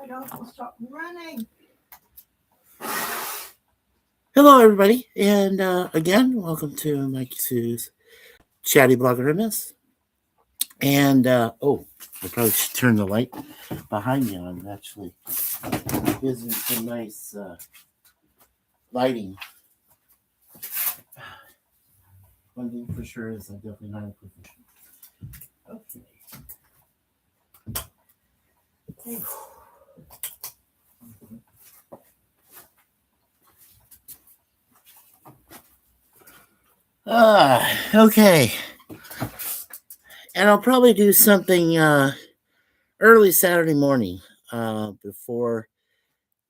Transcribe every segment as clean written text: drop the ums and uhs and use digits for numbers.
My dog will stop running. Hello, everybody, and again, welcome to Mike Sue's ChattyBloggerMS. And I probably should turn the light behind me on. Actually, gives me some nice lighting. One thing for sure is I'm definitely not a professional. Okay. And I'll probably do something early Saturday morning before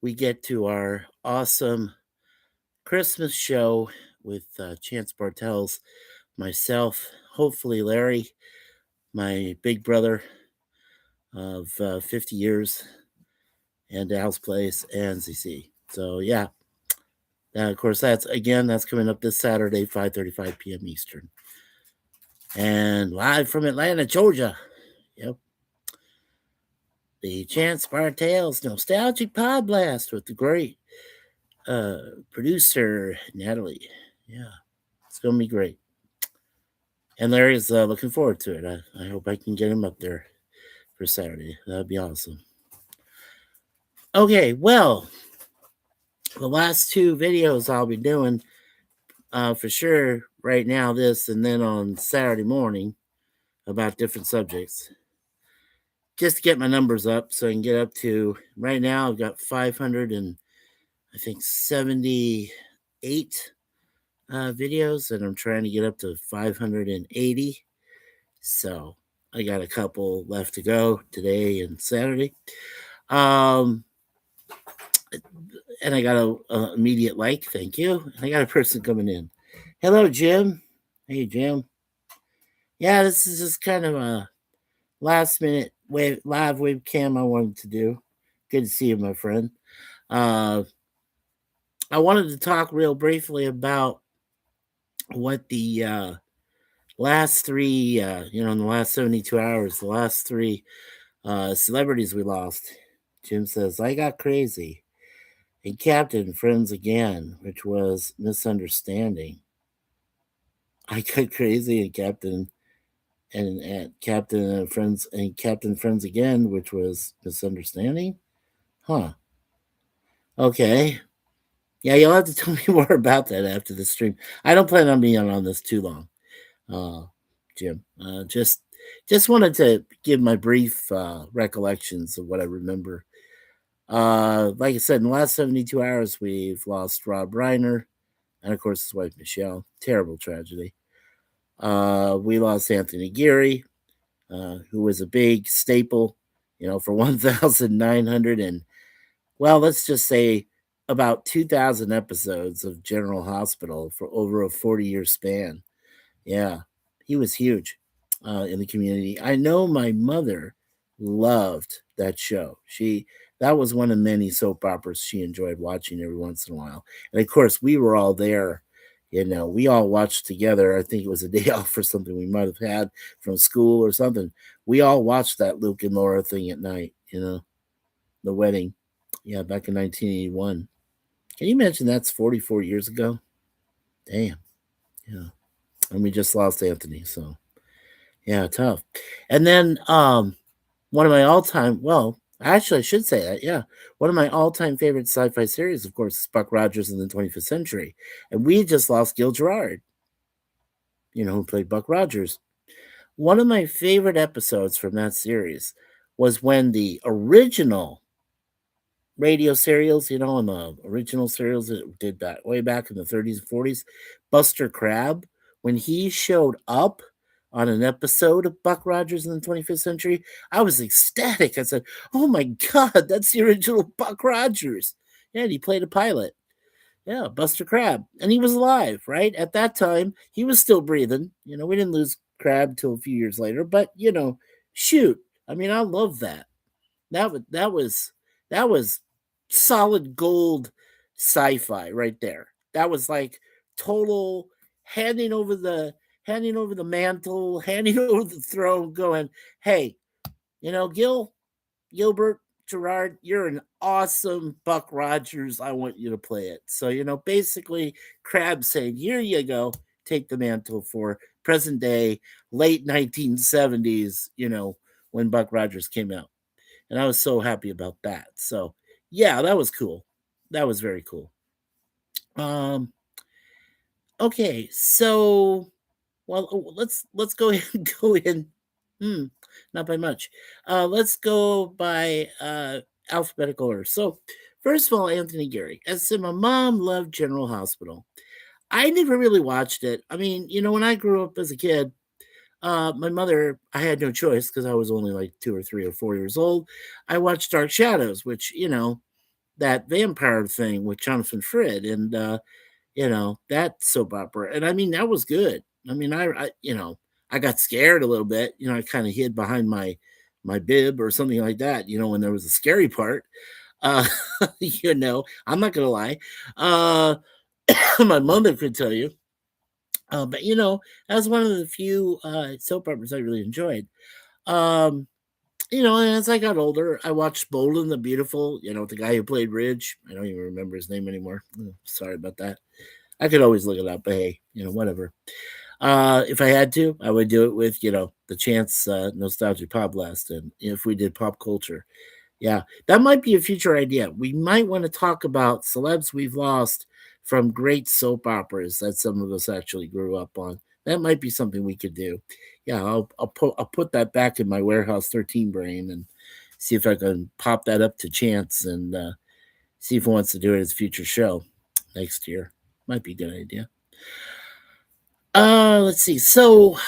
we get to our awesome Christmas show with Chance Bartels, myself, hopefully Larry, my big brother of 50 years, and Al's Place, and ZC. So, yeah. Now, of course, that's coming up this Saturday, 5:35 p.m. Eastern. And live from Atlanta, Georgia. Yep. The Chance Bartels Nostalgic Pod Blast with the great producer, Natalie. Yeah. It's going to be great. And Larry's looking forward to it. I hope I can get him up there for Saturday. That'd be awesome. Okay, well, the last two videos I'll be doing for sure right now, this and then on Saturday morning about different subjects. Just to get my numbers up so I can get up to, right now I've got 578 videos, and I'm trying to get up to 580. So I got a couple left to go today and Saturday. And I got a immediate like, thank you. I got a person coming in. Hello, Jim. Hey, Jim. Yeah, this is just kind of a last minute live webcam I wanted to do. Good to see you, my friend. I wanted to talk real briefly about what the last three, in the last 72 hours, the last three celebrities we lost. Jim says, I got crazy. And Captain Friends Again, which was Misunderstanding. I got crazy and Captain Friends Again, which was Misunderstanding. Huh. Okay. Yeah, you'll have to tell me more about that after the stream. I don't plan on being on this too long, Jim. Just wanted to give my brief recollections of what I remember. Like I said, in the last 72 hours, we've lost Rob Reiner and, of course, his wife, Michelle. Terrible tragedy. We lost Anthony Geary, who was a big staple, for 1,900 and, well, let's just say about 2,000 episodes of General Hospital for over a 40-year span. Yeah, he was huge in the community. I know my mother loved that show. That was one of many soap operas she enjoyed watching every once in a while. And of course, we were all there. We all watched together. I think it was a day off or something we might have had from school or something. We all watched that Luke and Laura thing at night, the wedding. Yeah, back in 1981. Can you imagine that's 44 years ago? Damn. Yeah. And we just lost Anthony, so yeah, tough. And then one of my all-time, well, actually I should say that, yeah. One of my all-time favorite sci-fi series, of course, is Buck Rogers in the 25th Century. And we just lost Gil Gerard, who played Buck Rogers. One of my favorite episodes from that series was when the original radio serials, and the original serials that did that way back in the 30s and 40s, Buster Crabbe, when he showed up on an episode of Buck Rogers in the 25th Century, I was ecstatic. I said, oh my God, that's the original Buck Rogers. Yeah, and he played a pilot. Yeah, Buster Crabbe. And he was alive, right? At that time, he was still breathing. We didn't lose Crabbe till a few years later, but, shoot. I mean, I love that. That was solid gold sci-fi right there. That was like total handing over the mantle, handing over the throne, going, hey, Gilbert, Gerard, you're an awesome Buck Rogers. I want you to play it. So, basically, Crab saying, here you go, take the mantle for present day, late 1970s, when Buck Rogers came out. And I was so happy about that. So, yeah, that was cool. That was very cool. Um, okay, so let's go ahead and go in. Hmm, not by much. Let's go by alphabetical order. So, first of all, Anthony Gary. As I said, my mom loved General Hospital. I never really watched it. I mean, when I grew up as a kid, my mother, I had no choice because I was only like 2 or 3 or 4 years old. I watched Dark Shadows, which, that vampire thing with Jonathan Frid and that soap opera. And I mean, that was good. I mean, I got scared a little bit. I kind of hid behind my bib or something like that, when there was a scary part. Uh, I'm not gonna lie. Uh my mother could tell you. But that was one of the few soap operas I really enjoyed. Um, and as I got older, I watched Bold and the Beautiful, the guy who played Ridge. I don't even remember his name anymore. Sorry about that. I could always look it up, but hey, whatever. If I had to, I would do it with, the Chance Nostalgia Pop Blast. And if we did pop culture, yeah, that might be a future idea. We might want to talk about celebs we've lost from great soap operas that some of us actually grew up on. That might be something we could do. Yeah, I'll put that back in my Warehouse 13 brain and see if I can pop that up to Chance and see if he wants to do it as a future show next year. Might be a good idea. Let's see. So,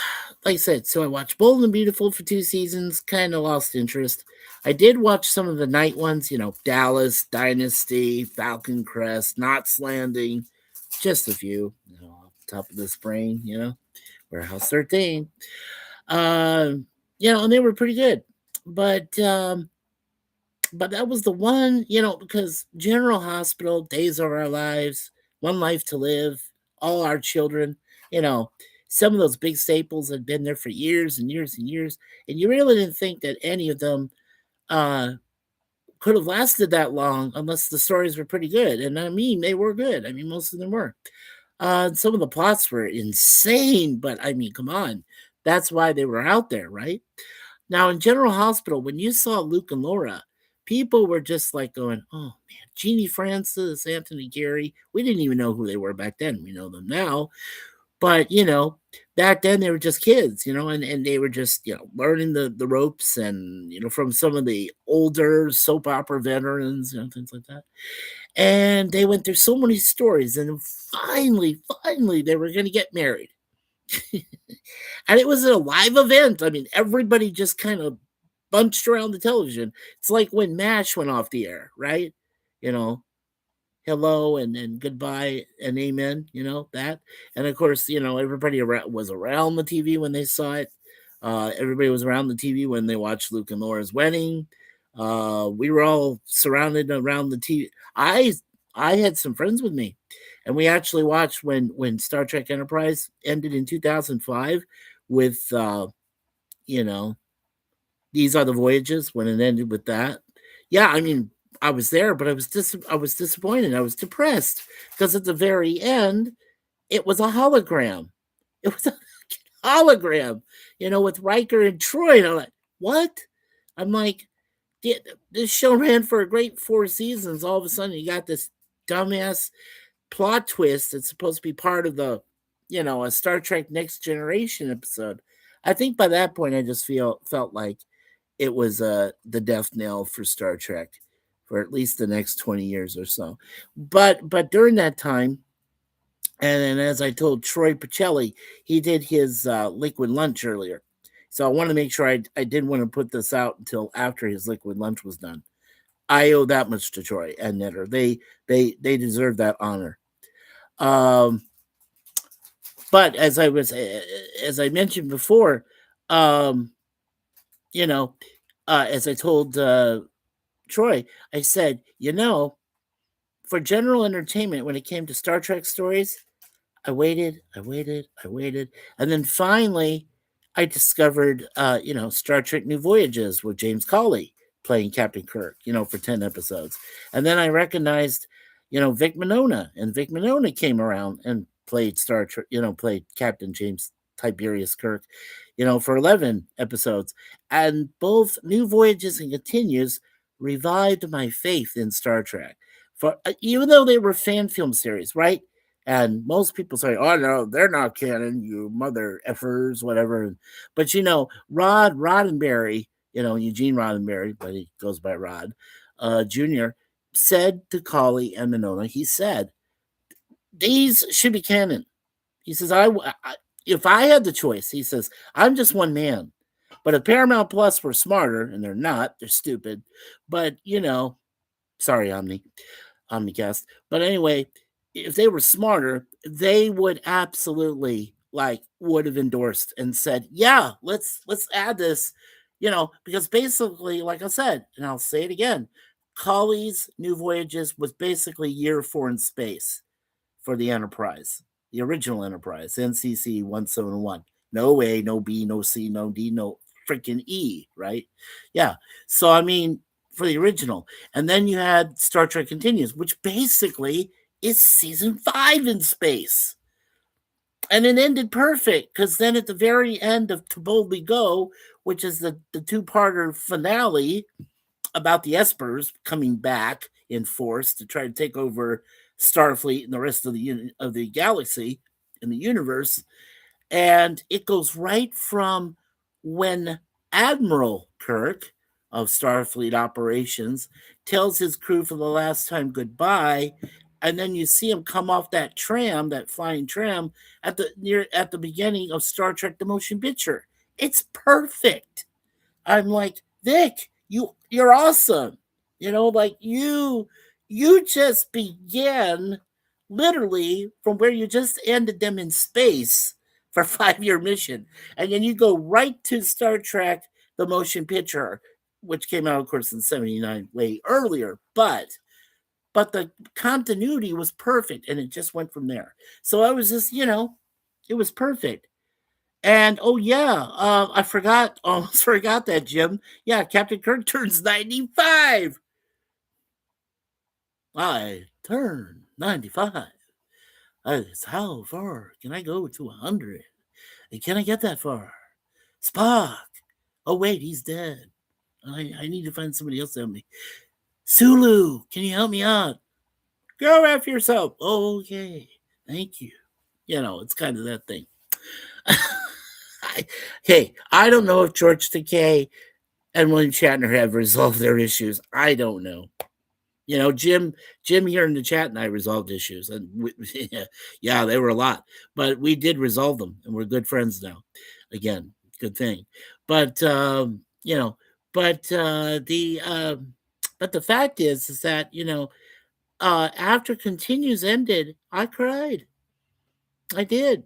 like I said, I watched Bold and Beautiful for 2 seasons, kind of lost interest. I did watch some of the night ones, Dallas, Dynasty, Falcon Crest, Knots Landing, just a few, off the top of this brain, Warehouse 13. And they were pretty good. But that was the one, because General Hospital, Days of Our Lives, One Life to Live, All Our Children, you know, some of those big staples had been there for years and years and years, and you really didn't think that any of them uh, could have lasted that long unless the stories were pretty good. And I mean, they were good. I mean, most of them were. Some of the plots were insane, but I mean, come on. That's why they were out there, right? Now, in General Hospital, when you saw Luke and Laura, people were just like going, oh man, Jeannie Francis, Anthony Gary. We didn't even know who they were back then. We know them now. But, back then they were just kids, and they were just, learning the ropes and, from some of the older soap opera veterans, things like that. And they went through so many stories. And then finally, they were going to get married. And it was a live event. I mean, everybody just kind of bunched around the television. It's like when MASH went off the air, right? You know, hello and goodbye and amen, that. And of course, everybody was around the TV when they saw it. Everybody was around the TV when they watched Luke and Laura's wedding. We were all surrounded around the TV. I had some friends with me, and we actually watched when Star Trek Enterprise ended in 2005 with you know These Are the Voyages, when it ended with that. Yeah, I mean, I was there, but I was disappointed. I was depressed because at the very end, it was a hologram. It was a hologram, with Riker and Troy. And I'm like, what? I'm like, this show ran for a great 4 seasons. All of a sudden, you got this dumbass plot twist that's supposed to be part of a Star Trek Next Generation episode. I think by that point, I just felt like it was the death knell for Star Trek for at least the next 20 years or so. But during that time, and then as I told Troy Pacelli, he did his liquid lunch earlier. So I want to make sure I didn't want to put this out until after his liquid lunch was done. I owe that much to Troy and Netter. They deserve that honor. Um, but as I mentioned before, um, as I told Troy, I said, for general entertainment, when it came to Star Trek stories, I waited, and then finally, I discovered, Star Trek New Voyages with James Cawley playing Captain Kirk, for 10 episodes. And then I recognized, Vic Mignogna, and Vic Mignogna came around and played Star Trek, played Captain James Tiberius Kirk, for 11 episodes. And both New Voyages and Continues revived my faith in Star Trek. For even though they were fan film series, right? And most people say, "Oh no, they're not canon, you mother effers, whatever." But Rod Roddenberry, Eugene Roddenberry, but he goes by Rod, Jr., said to Colley and Mignogna, he said, "These should be canon." He says, if I had the choice, he says, I'm just one man. But if Paramount Plus were smarter, and they're not, they're stupid. But, sorry, Omnicast. But anyway, if they were smarter, they would absolutely would have endorsed and said, yeah, let's add this, because basically, like I said, and I'll say it again, Colley's New Voyages was basically year 4 in space for the Enterprise, the original Enterprise, NCC 171. No A, no B, no C, no D, no freaking E, right? Yeah. So, I mean, for the original. And then you had Star Trek Continues, which basically is season 5 in space. And it ended perfect because then at the very end of To Boldly Go, which is the two-parter finale about the Espers coming back in force to try to take over Starfleet and the rest of the galaxy in the universe, and it goes right from when Admiral Kirk of Starfleet operations tells his crew for the last time goodbye, and then you see him come off that flying tram at the beginning of Star Trek: The Motion Picture. It's perfect. I'm like, Vic, you're awesome. You just began literally from where you just ended them in space for a 5-year mission. And then you go right to Star Trek, the motion picture, which came out, of course, in 79, way earlier. But the continuity was perfect, and it just went from there. So I was just, it was perfect. And oh yeah, I almost forgot that, Jim. Yeah, Captain Kirk turns 95. I turn 95. How far can I go to 100? Can I get that far? Spock. Oh wait, he's dead. I need to find somebody else to help me. Sulu, can you help me out? Go after yourself. Okay, thank you. It's kind of that thing. I don't know if George Takei and William Shatner have resolved their issues. I don't know. Jim here in the chat and I resolved issues, and yeah, they were a lot, but we did resolve them, and we're good friends now. Again, good thing. But the fact is that after Continues ended, I cried. I did.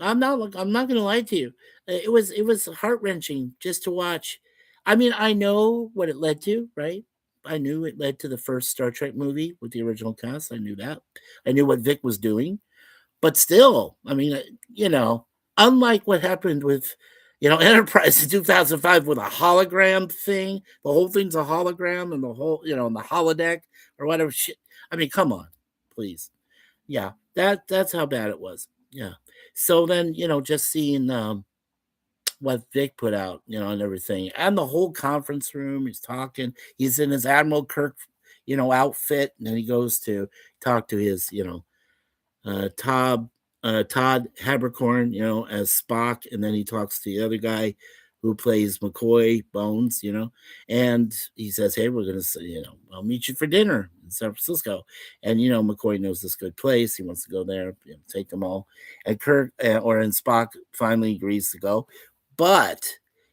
I'm not going to lie to you. It was heart-wrenching just to watch. I mean, I know what it led to, right? I knew it led to the first Star Trek movie with the original cast. I knew that. I knew what Vic was doing. But still, I mean, unlike what happened with, Enterprise in 2005 with a hologram thing, the whole thing's a hologram, and the whole, in the holodeck or whatever shit. I mean, come on, please. Yeah, that's how bad it was. Yeah. So then, just seeing what Vic put out, and everything, and the whole conference room, he's talking, he's in his Admiral Kirk, outfit, and then he goes to talk to his, Todd Habercorn, as Spock, and then he talks to the other guy who plays McCoy Bones, and he says, "Hey, we're gonna, I'll meet you for dinner in San Francisco," and McCoy knows this good place. He wants to go there, take them all, and Spock finally agrees to go, but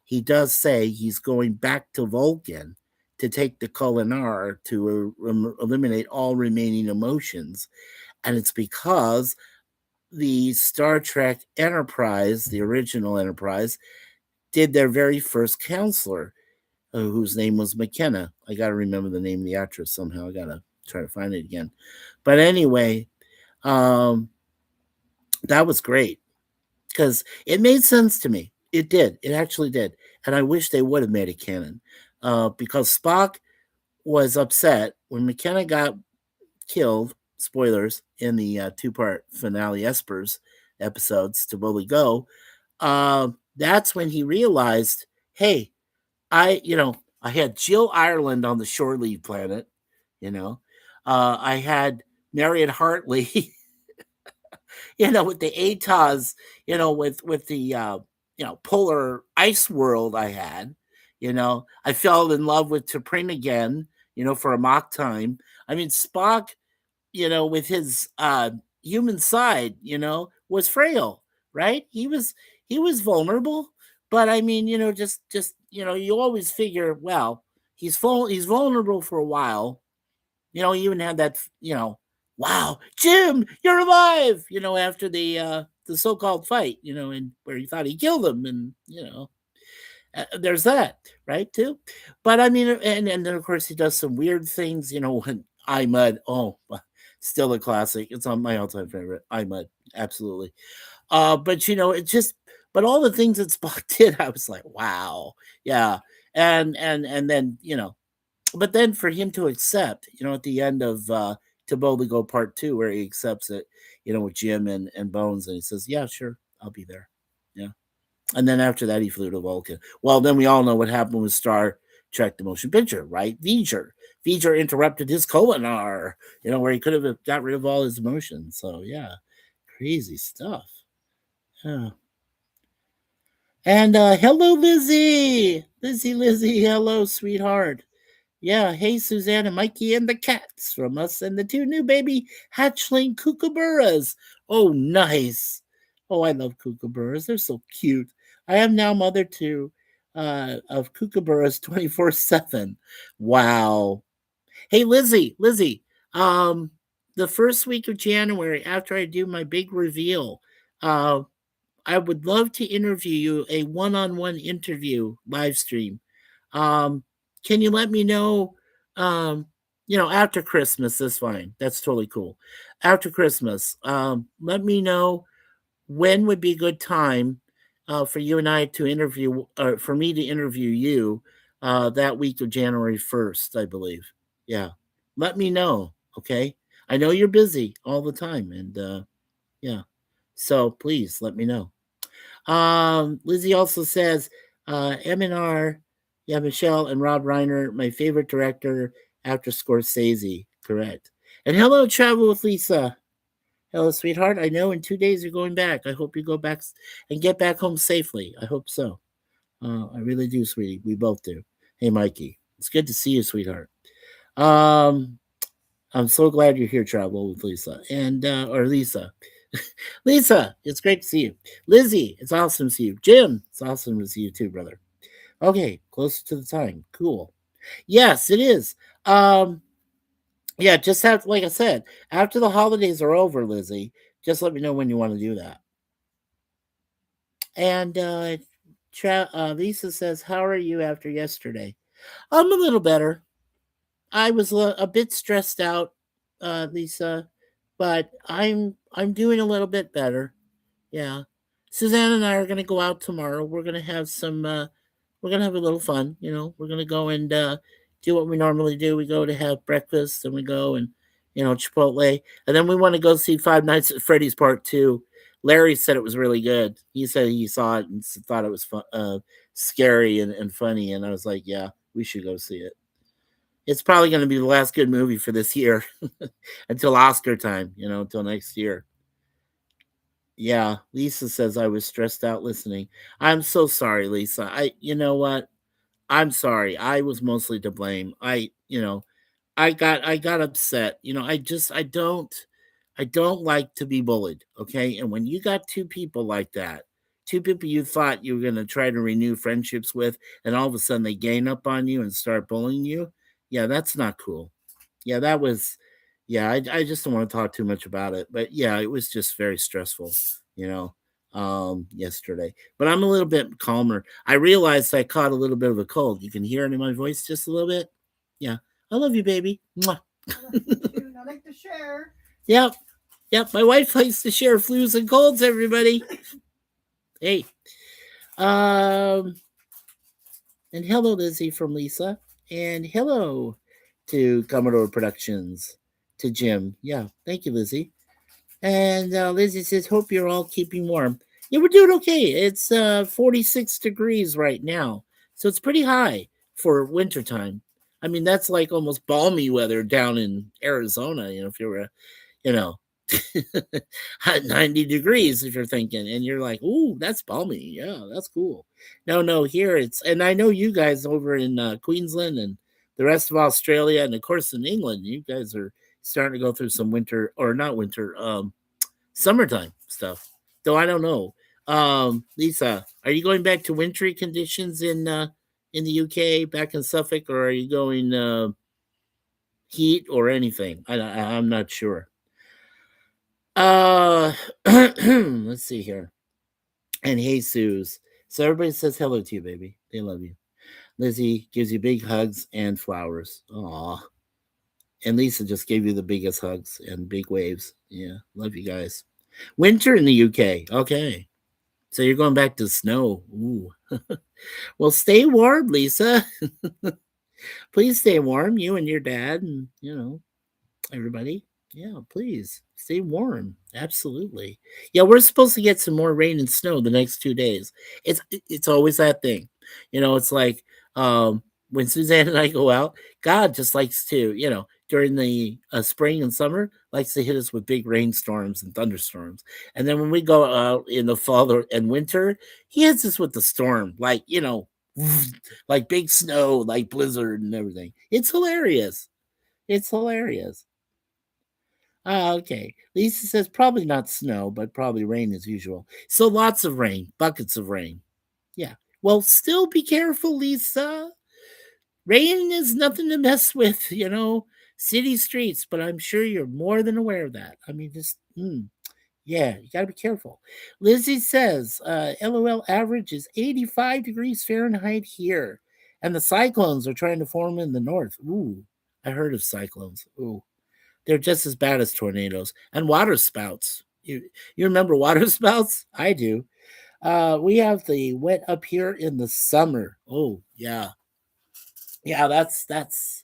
he does say he's going back to Vulcan to take the Kolinar to eliminate all remaining emotions. And it's because the Star Trek Enterprise, the original Enterprise, did their very first counselor, whose name was McKenna. I got to remember the name of the actress somehow. I got to try to find it again. But anyway, that was great because it made sense to me. It did. It actually did. And I wish they would have made it canon. because Spock was upset when McKenna got killed. Spoilers in the two-part finale Espers episodes to Bully Go. That's when he realized, hey, I had Jill Ireland on the shore leave planet. I had Marion Hartley, with the ATOS, with the polar ice world I had. I fell in love with T'Pring again, for a mock time. I mean, Spock, with his human side, was frail, right? He was vulnerable, but I mean, just you always figure, well, he's vulnerable for a while. He even had that, wow, Jim, you're alive, after the so-called fight, and where he thought he killed him, and there's that, right, too. But I mean, and then of course he does some weird things, when I Mud, oh, still a classic. It's on my all-time favorite. I Mud, absolutely. But but all the things that Spock did, I was like, wow, yeah. And then, but then for him to accept, at the end of To Boldly Go Part 2, where he accepts it, with Jim and Bones, and he says, yeah, sure, I'll be there. Yeah. And then after that, he flew to Vulcan. Well, then we all know what happened with Star Trek the Motion Picture, right? V'ger interrupted his Kolinar, where he could have got rid of all his emotions. So, yeah, crazy stuff. Yeah. And hello, Lizzie. Lizzie, hello, sweetheart. Yeah, hey, Suzanne and Mikey and the cats from us and the two new baby hatchling kookaburras. Oh, nice. Oh, I love kookaburras. They're so cute. I am now mother to of kookaburras 24/7. Wow. Hey, Lizzie, um, the first week of January, after I do my big reveal, I would love to interview you, a one-on-one interview live stream. Um, can you let me know? After Christmas, that's fine. That's totally cool. After Christmas, let me know when would be a good time for you and I to interview, for me to interview you that week of January 1st, I believe. Yeah. Let me know. Okay. I know you're busy all the time. And yeah. So please let me know. Lizzie also says, M&R, yeah, Michelle and Rob Reiner, my favorite director after Scorsese. Correct. And hello, Travel with Lisa. Hello, sweetheart. I know in 2 days you're going back. I hope you go back and get back home safely. I hope so. I really do, sweetie. We both do. Hey, Mikey. It's good to see you, sweetheart. Um, I'm so glad you're here, Travel with Lisa. And, or Lisa. Lisa, it's great to see you. Lizzie, it's awesome to see you. Jim, it's awesome to see you too, brother. Okay, closer to the time. Cool. Yes, it is. Yeah, just have, like I said, after the holidays are over, Lizzie, just let me know when you want to do that. And Lisa says, "How are you after yesterday?" I'm a little better. I was a bit stressed out, Lisa, but I'm doing a little bit better. Yeah. Suzanne and I are gonna go out tomorrow. We're gonna have some we're gonna have a little fun, We're gonna go and do what we normally do. We go to have breakfast and we go and Chipotle. And then we want to go see Five Nights at Freddy's Part 2. Larry said it was really good. He said he saw it and thought it was scary and funny. And I was like, yeah, we should go see it. It's probably going to be the last good movie for this year until Oscar time, until next year. Yeah, Lisa says I was stressed out listening. I'm so sorry, Lisa. You know what? I'm sorry. I was mostly to blame. I got upset. I don't like to be bullied, okay? And when you got two people like that, two people you thought you were going to try to renew friendships with, and all of a sudden they gain up on you and start bullying you, yeah, that's not cool. Yeah, that was, yeah, I just don't want to talk too much about it. But yeah, it was just very stressful, yesterday. But I'm a little bit calmer. I realized I caught a little bit of a cold. You can hear it in my voice just a little bit. Yeah. I love you, baby. Mwah. I like to share. Yep. Yep. My wife likes to share flus and colds, everybody. Hey. Um, And hello, Lizzie from Lisa. And hello to Commodore Productions, to Jim. Yeah, thank you, Lizzie. And Lizzie says, hope you're all keeping warm. Yeah, we're doing okay. It's 46 degrees right now. So it's pretty high for wintertime. I mean, that's like almost balmy weather down in Arizona, if you were, you know, 90 degrees if you're thinking, and you're like, ooh, that's balmy. Yeah, that's cool. No, here it's, and I know you guys over in Queensland and the rest of Australia, and of course in England, you guys are starting to go through some winter, or not winter, summertime stuff. Though I don't know. Lisa, are you going back to wintry conditions in the UK, back in Suffolk, or are you going heat or anything? I'm not sure. Let's see here. And Jesus. So everybody says hello to you, baby. They love you. Lizzie gives you big hugs and flowers. Aw. And Lisa just gave you the biggest hugs and big waves. Yeah, love you guys. Winter in the UK. Okay. So you're going back to snow. Ooh. Well, stay warm, Lisa. Please stay warm, you and your dad, and everybody. Yeah, please stay warm. Absolutely. Yeah, we're supposed to get some more rain and snow the next 2 days. It's always that thing. It's like when Suzanne and I go out, God just likes to, during the spring and summer, likes to hit us with big rainstorms and thunderstorms. And then when we go out in the fall and winter, he hits us with the storm, like, like big snow, like blizzard and everything. It's hilarious. It's hilarious. Okay. Lisa says probably not snow, but probably rain as usual. So lots of rain, buckets of rain. Yeah. Well, still be careful, Lisa. Rain is nothing to mess with, city streets, but I'm sure you're more than aware of that. I mean, yeah, you got to be careful. Lizzie says, LOL average is 85 degrees Fahrenheit here, and the cyclones are trying to form in the north. Ooh, I heard of cyclones. Ooh. They're just as bad as tornadoes and water spouts. You remember water spouts? I do. We have the wet up here in the summer. Oh yeah, yeah. That's.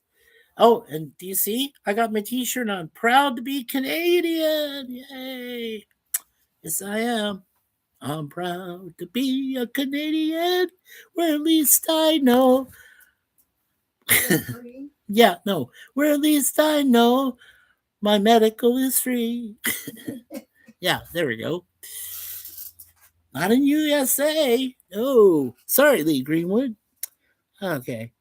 Oh, and do you see? I got my T-shirt on. Proud to be Canadian. Yay! Yes, I am. I'm proud to be a Canadian. Where at least I know. Yeah, no. Where at least I know my medical is free. Yeah, there we go. Not in USA. Oh, sorry, Lee Greenwood. Okay.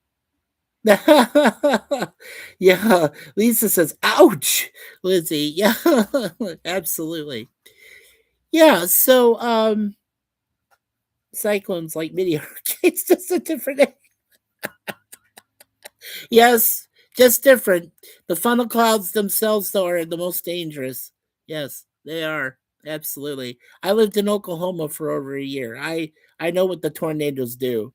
Yeah, Lisa says, ouch, Lizzie. Yeah, absolutely. Yeah, so, cyclones like mini hurricanes, just a different name. Yes, just different. The funnel clouds themselves, though, are the most dangerous. Yes, they are. Absolutely. I lived in Oklahoma for over a year. I know what the tornadoes do.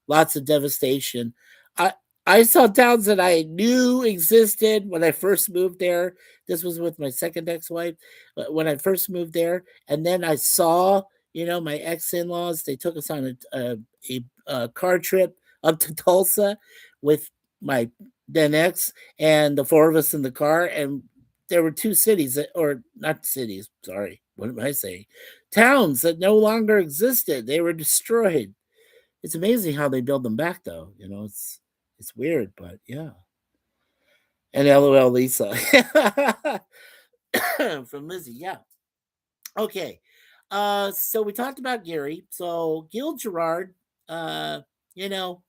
Lots of devastation. I I saw towns that I knew existed when I first moved there. This was with my second ex-wife when I first moved there, and then I saw, my ex-in-laws. They took us on a car trip up to Tulsa with my then ex and the four of us in the car, and there were two cities or not cities, sorry, what am I saying, towns that no longer existed. They were destroyed. It's amazing how they build them back, though. It's weird, but yeah. And LOL Lisa from Lizzie. Yeah. Okay. So we talked about Gary. So Gil Gerard, uh, you know,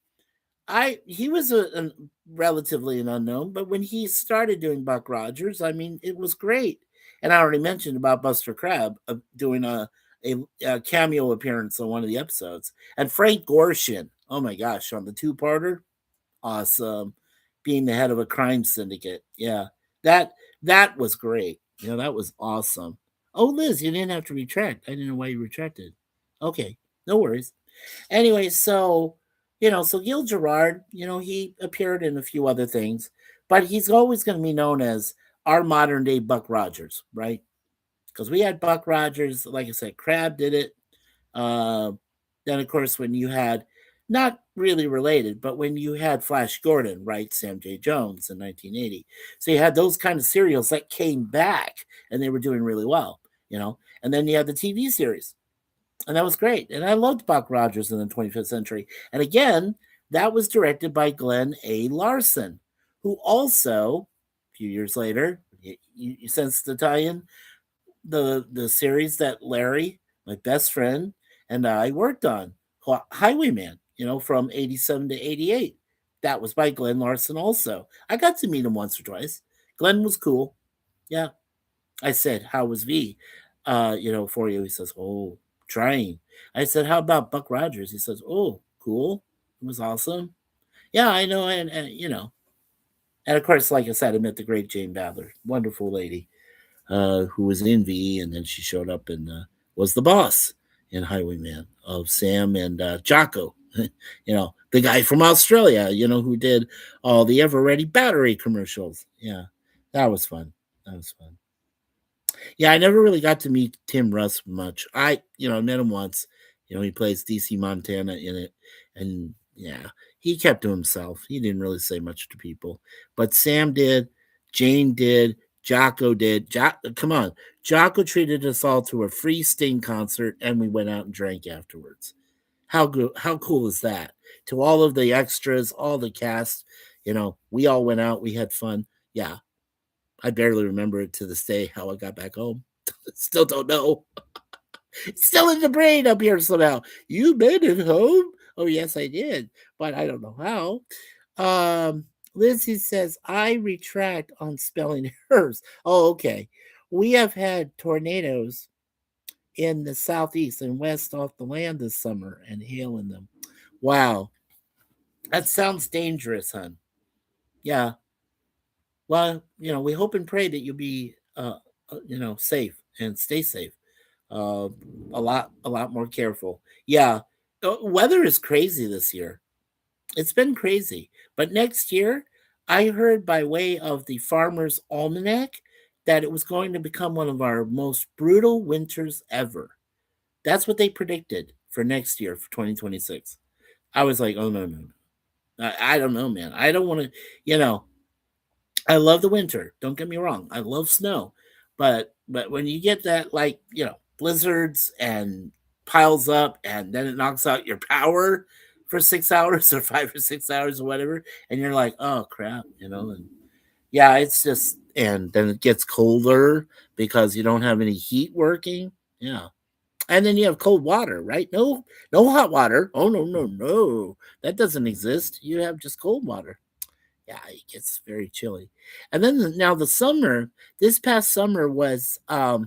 he was a relatively an unknown, but when he started doing Buck Rogers, I mean, it was great. And I already mentioned about Buster Crabbe doing a cameo appearance on one of the episodes, and Frank Gorshin. Oh my gosh, on the two-parter, awesome. Being the head of a crime syndicate, yeah, that that was great. That was awesome. Oh, Liz, you didn't have to retract. I didn't know why you retracted. Okay, no worries. Anyway, so Gil Gerard, he appeared in a few other things, but he's always going to be known as our modern day Buck Rogers, right? Because we had Buck Rogers, like I said, Crab did it. Uh, then, of course, when you had not really related, but when you had Flash Gordon, right, Sam J. Jones in 1980, so you had those kind of serials that came back and they were doing really well, and then you had the TV series, and that was great. And I loved Buck Rogers in the 25th Century, and again, that was directed by Glenn A. Larson, who also, a few years later, you sense the tie-in, the series that Larry, my best friend, and I worked on, Highwayman, from 87 to 88. That was by Glenn Larson also. I got to meet him once or twice. Glenn was cool. Yeah. I said, "How was V?" For you. He says, "Oh, trying." I said, "How about Buck Rogers?" He says, "Oh, cool. It was awesome." Yeah, I know. And and of course, like I said, I met the great Jane Badler, wonderful lady, who was in V, and then she showed up and was the boss in Highwayman of Sam and Jocko. The guy from Australia, who did all the Ever Ready battery commercials. Yeah, that was fun. That was fun. Yeah, I never really got to meet Tim Russ much. I met him once. He plays DC Montana in it, and yeah, he kept to himself. He didn't really say much to people. But Sam did, Jane did, Jocko did. Come on, Jocko treated us all to a free Sting concert, and we went out and drank afterwards. How good? How cool is that? To all of the extras, all the cast, we all went out. We had fun. Yeah, I barely remember it to this day how I got back home. Still don't know. Still in the brain up here somehow. You made it home? Oh, yes, I did, but I don't know how. Lizzie says, I retract on spelling errors. Oh, okay. We have had tornadoes in the southeast and west off the land this summer and hail in them. Wow. That sounds dangerous, hon. Yeah. Well, we hope and pray that you'll be, safe and stay safe. Uh, a lot more careful. Yeah, weather is crazy this year. It's been crazy, but next year, I heard by way of the Farmer's Almanac that it was going to become one of our most brutal winters ever. That's what they predicted for next year for 2026. I was like, oh no, no, no. I don't know, man. I don't want to, you know, I love the winter. Don't get me wrong. I love snow, but when you get that, like, blizzards and piles up, and then it knocks out your power for 6 hours or 5 or 6 hours or whatever, and you're like, oh crap, and yeah, it's just, and then it gets colder because you don't have any heat working. Yeah. And then you have cold water, right? No, no hot water. Oh no, no, no. That doesn't exist. You have just cold water. Yeah, it gets very chilly. And then now the summer, this past summer was yeah,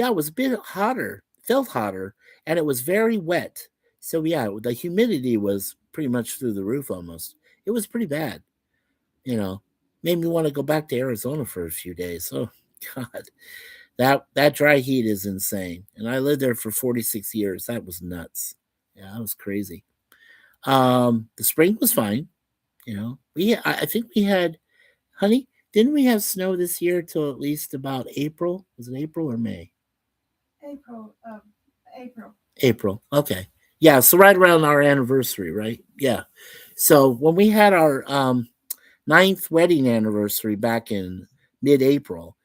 it was a bit hotter, felt hotter, and it was very wet. So yeah, the humidity was pretty much through the roof almost. It was pretty bad, you know. Made me want to go back to Arizona for a few days. Oh God. That dry heat is insane. And I lived there for 46 years. That was nuts. Yeah, that was crazy. The spring was fine. I think we had, honey, didn't we have snow this year till at least about April? Was it April or May? April. April. April. Okay. Yeah, so right around our anniversary, right? Yeah. So when we had our ninth wedding anniversary back in mid-April,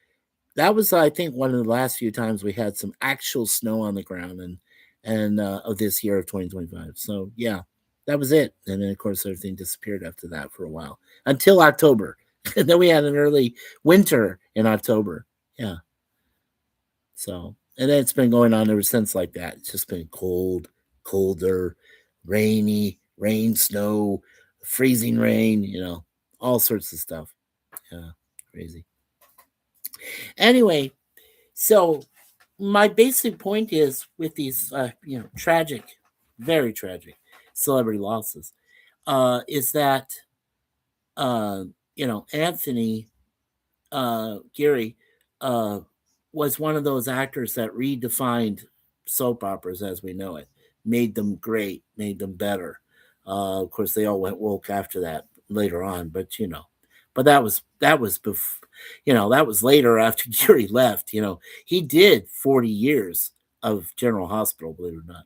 that was, I think, one of the last few times we had some actual snow on the ground, and of this year of 2025. So yeah, that was it. And then of course everything disappeared after that for a while until October. And then we had an early winter in October. Yeah. So, and then it's been going on ever since like that. It's just been cold, colder, rainy, rain, snow, freezing rain, all sorts of stuff. Yeah, crazy. Anyway, so my basic point is with these, tragic, very tragic celebrity losses, is that, uh, Anthony Geary uh, was one of those actors that redefined soap operas as we know it, made them great, made them better. Of course, they all went woke after that later on, but but that was later after Geary left. He did 40 years of General Hospital, believe it or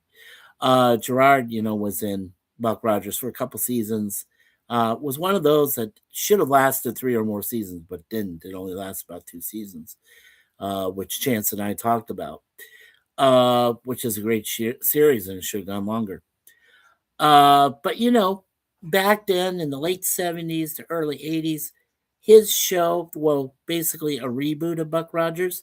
not. Gerard, was in Buck Rogers for a couple seasons. Was one of those that should have lasted 3 or more seasons, but didn't. It only lasted about 2 seasons, which Chance and I talked about, which is a great series and it should have gone longer. But back then in the late 70s to early 80s, his show, well, basically a reboot of Buck Rogers,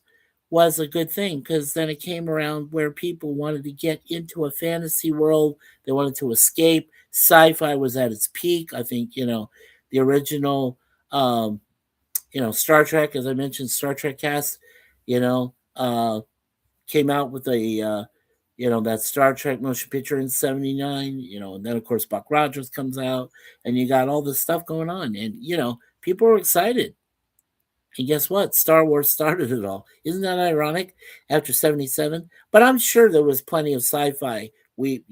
was a good thing because then it came around where people wanted to get into a fantasy world. They wanted to escape. Sci-fi was at its peak. I think, the original, Star Trek, as I mentioned, Star Trek cast, you know, uh, came out with that Star Trek motion picture in '79, and then of course Buck Rogers comes out, and you got all this stuff going on, and people were excited. And guess what? Star Wars started it all. Isn't that ironic? After '77, but I'm sure there was plenty of sci-fi. We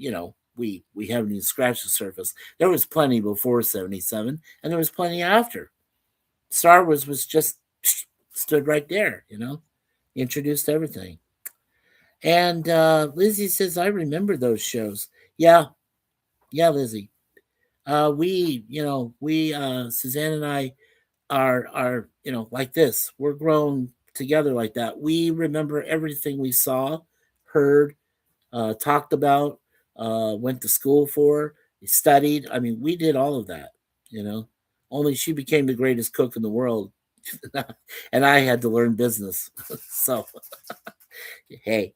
haven't even scratched the surface. There was plenty before '77, and there was plenty after. Star Wars was just stood right there. Introduced everything. And Lizzie says, I remember those shows. Yeah, yeah, Lizzie. Suzanne and I are like this. We're grown together like that. We remember everything we saw, heard, talked about, went to school for, studied. I mean, we did all of that, you know. Only she became the greatest cook in the world, and I had to learn business. So, hey,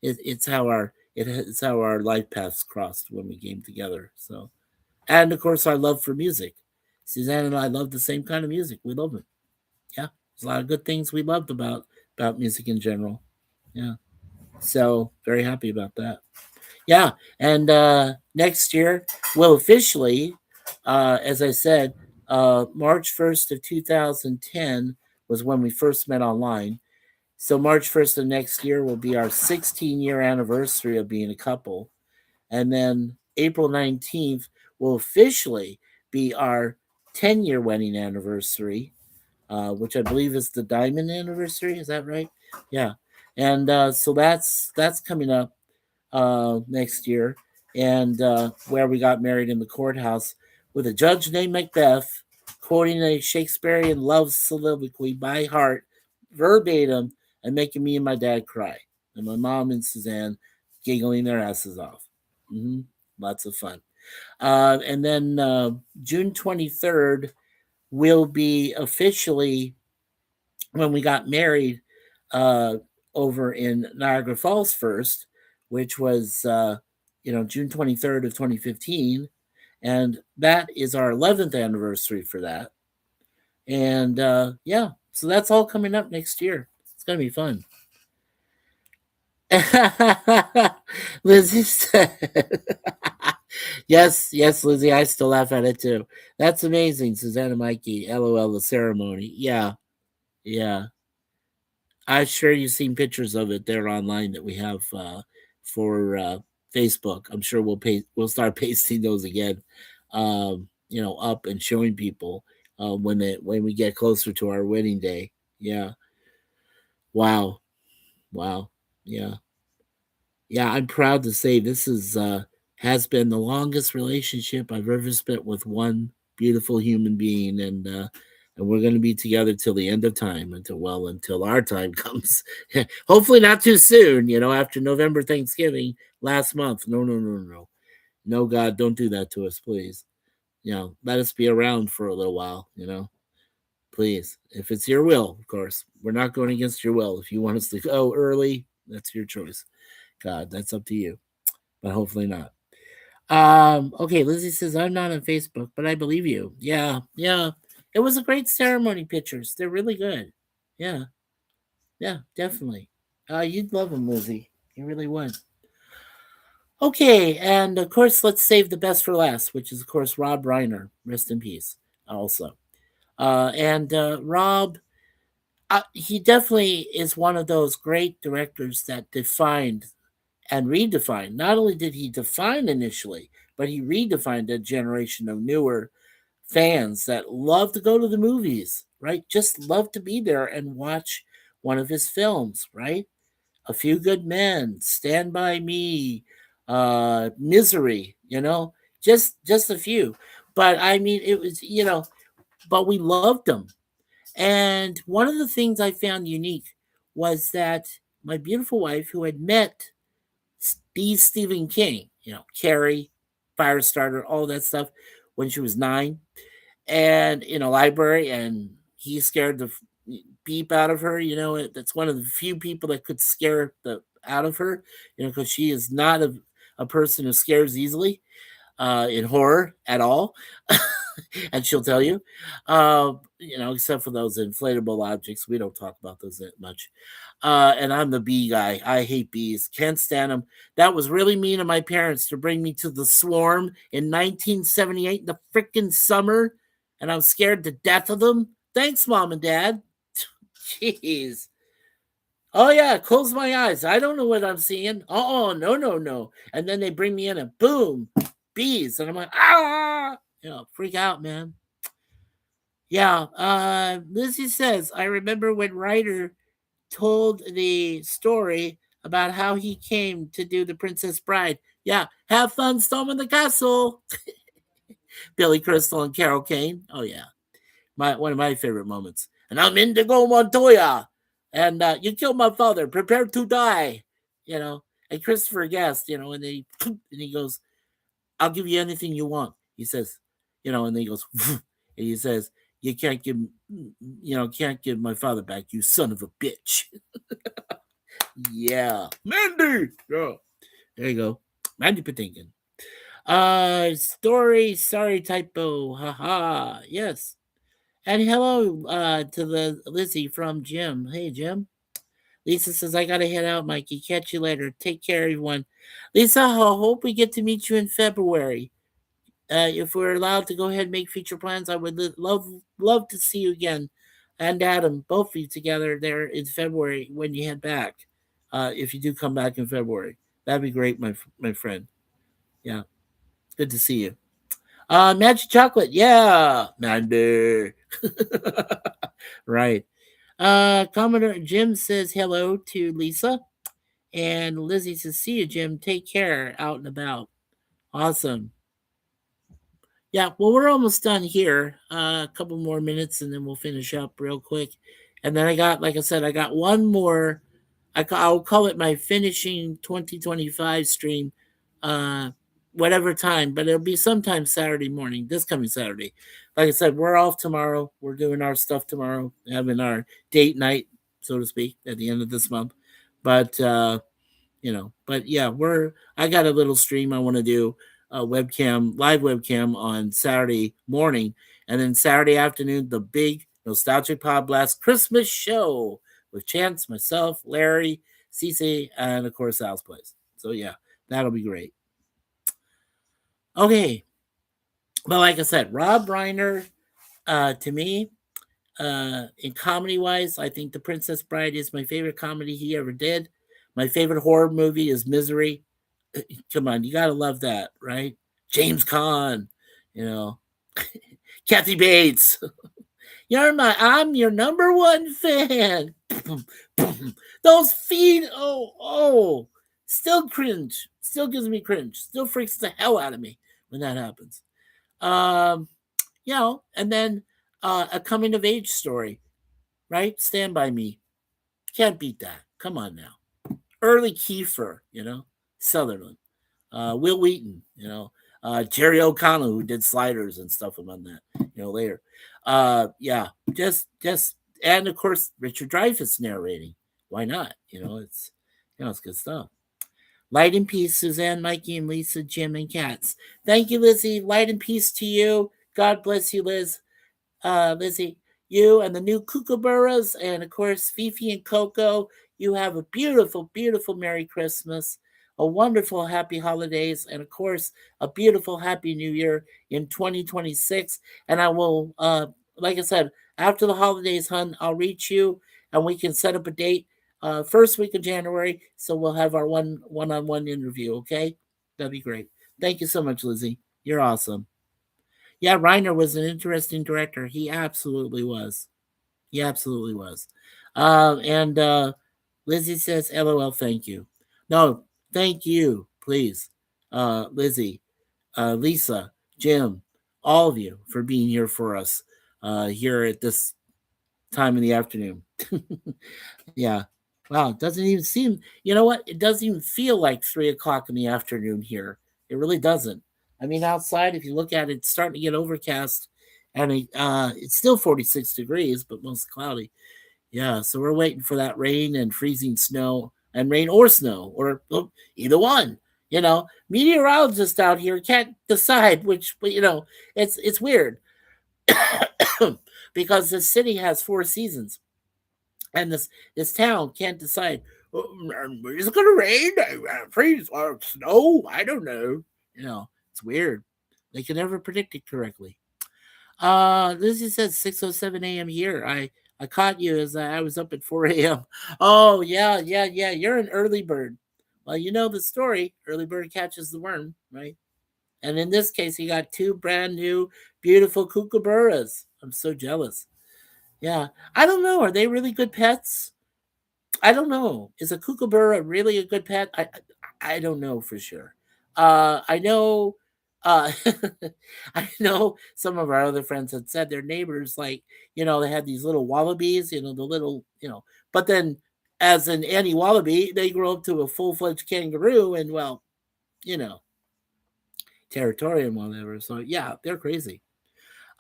it's how our life paths crossed when we came together. So, and of course, our love for music. Suzanne and I love the same kind of music. We love it. Yeah, there's a lot of good things we loved about music in general. Yeah, so very happy about that. Yeah, and next year will officially, as I said, March 1st of 2010 was when we first met online. So March 1st of next year will be our 16-year anniversary of being a couple. And then April 19th will officially be our 10-year wedding anniversary, which I believe is the diamond anniversary. Is that right? Yeah. And so that's coming up next year, and where we got married in the courthouse with a judge named Macbeth quoting a Shakespearean love soliloquy by heart, verbatim, and making me and my dad cry, and my mom and Suzanne giggling their asses off. Mm-hmm. Lots of fun. And then June 23rd will be officially when we got married uh, over in Niagara Falls first, which was June 23rd of 2015, and that is our 11th anniversary for that. And yeah, so that's all coming up next year. It's gonna be fun. Lizzie said, yes, yes, Lizzie, I still laugh at it too. That's amazing, Susanna Mikey. LOL, the ceremony. Yeah, yeah. I'm sure you've seen pictures of it there online that we have for Facebook. I'm sure we'll start pasting those again, up and showing people when we get closer to our wedding day. Yeah. Wow. Wow. Yeah. Yeah. I'm proud to say this has been the longest relationship I've ever spent with one beautiful human being, and we're going to be together till the end of time, until our time comes. Hopefully not too soon, after November Thanksgiving last month. No, no, no, no, no, God, don't do that to us, please. Let us be around for a little while. Please, if it's your will, of course. We're not going against your will. If you want us to go early, that's your choice. God, that's up to you, but hopefully not. Okay, Lizzie says, I'm not on Facebook, but I believe you. Yeah, yeah. It was a great ceremony pictures. They're really good. Yeah, yeah, definitely. You'd love them, Lizzie. You really would. Okay, and of course, let's save the best for last, which is, of course, Rob Reiner. Rest in peace, also. And Rob, he definitely is one of those great directors that defined and redefined. Not only did he define initially, but he redefined a generation of newer fans that love to go to the movies, right? Just love to be there and watch one of his films, right? A Few Good Men, Stand By Me, Misery, just a few. But I mean, it was, but we loved them. And one of the things I found unique was that my beautiful wife, who had met Stephen King, Carrie, Firestarter, all that stuff, when she was 9, and in a library, and he scared the beep out of her. That's one of the few people that could scare the out of her, because she is not a person who scares easily in horror at all. And she'll tell you, except for those inflatable objects. We don't talk about those that much. And I'm the bee guy. I hate bees. Can't stand them. That was really mean of my parents to bring me to the swarm in 1978 in the freaking summer. And I'm scared to death of them. Thanks, Mom and Dad. Jeez. Oh, yeah. Close my eyes. I don't know what I'm seeing. Oh, no, no, no. And then they bring me in and boom, bees. And I'm like, ah, freak out, man. Yeah. Lizzie says, I remember when Ryder told the story about how he came to do the Princess Bride. Yeah, have fun storming the castle. Billy Crystal and Carol Kane. Oh yeah, one of my favorite moments. And I'm Indigo Montoya, and you killed my father. Prepare to die. And Christopher Guest. And he goes, "I'll give you anything you want." He says, and then he goes, and he says, "You can't give my father back, you son of a bitch." Yeah. Mandy. Yeah. There you go. Mandy Patinkin. Sorry typo. Haha. Yes. And hello to the Lizzie from Jim. Hey Jim. Lisa says, I gotta head out, Mikey. Catch you later. Take care, everyone. Lisa, I hope we get to meet you in February. If we're allowed to go ahead and make future plans, I would love to see you again. And Adam, both of you together there in February when you head back. If you do come back in February, that'd be great, my friend. Yeah, good to see you. Magic chocolate, yeah, Mandy. Right. Commodore Jim says hello to Lisa, and Lizzie says, "See you, Jim. Take care out and about." Awesome. Yeah, well, we're almost done here. A couple more minutes, and then we'll finish up real quick. And then like I said, I got one more. I'll call it my finishing 2025 stream, uh, whatever time, but it'll be sometime Saturday morning, this coming Saturday. Like I said, we're off tomorrow. We're doing our stuff tomorrow, having our date night, so to speak, at the end of this month. But but yeah, I got a little stream I want to do, a live webcam on Saturday morning, and then Saturday afternoon the big Nostalgic Pod Blast Christmas show with Chance, myself, Larry, Cece, and of course Al's Place. So yeah, that'll be great. Okay, well, like I said, Rob Reiner, to me, in comedy wise, I think The Princess Bride is my favorite comedy he ever did. My favorite horror movie is Misery. Come on, you gotta love that, right? James Caan, you know, Kathy Bates. I'm your number one fan. Those feet, still cringe. Still gives me cringe. Still freaks the hell out of me when that happens. Um, and then a coming of age story, right? Stand by Me. Can't beat that. Come on now. Early Kiefer, Sutherland. Will Wheaton, Jerry O'Connell, who did Sliders and stuff among that, later. Just and of course Richard Dreyfuss narrating. Why not? It's good stuff. Light and peace, Suzanne, Mikey, and Lisa, Jim, and Cats. Thank you, Lizzie. Light and peace to you. God bless you, Lizzie. You and the new kookaburras, and of course Fifi and Coco. You have a beautiful, beautiful Merry Christmas, a wonderful Happy Holidays, and of course a beautiful Happy New Year in 2026. And I will, like I said, after the holidays, hun, I'll reach you and we can set up a date. First week of January, so we'll have our one-on-one interview. Okay, that'd be great. Thank you so much, Lizzie. You're awesome. Yeah, Reiner was an interesting director. He absolutely was. He absolutely was. And Lizzie says, "LOL, thank you." No, thank you, please, Lizzie. Lisa, Jim, all of you for being here for us here at this time in the afternoon. Yeah. Wow. It doesn't even seem, you know what? It doesn't even feel like 3 o'clock in the afternoon here. It really doesn't. I mean, outside, if you look at it, it's starting to get overcast and it's still 46 degrees, but mostly cloudy. Yeah. So we're waiting for that rain and freezing snow and rain or snow or either one. Meteorologists out here can't decide which, but it's weird because the city has 4 seasons and this town can't decide, is it going to rain, freeze, or snow? I don't know. It's weird. They can never predict it correctly. Lizzie says 6:07 a.m. here. I caught you as I was up at 4 a.m. Oh yeah, yeah, yeah. You're an early bird. Well, you know the story. Early bird catches the worm, right? And in this case, he got two brand new, beautiful kookaburras. I'm so jealous. Yeah, I don't know. Are they really good pets? I don't know. Is a kookaburra really a good pet? I don't know for sure. I know. Uh, I know some of our other friends had said their neighbors, like, they had these little wallabies, the little, but then as an Annie wallaby, they grow up to a full fledged kangaroo, and well, you know, territorial and whatever. So yeah, they're crazy.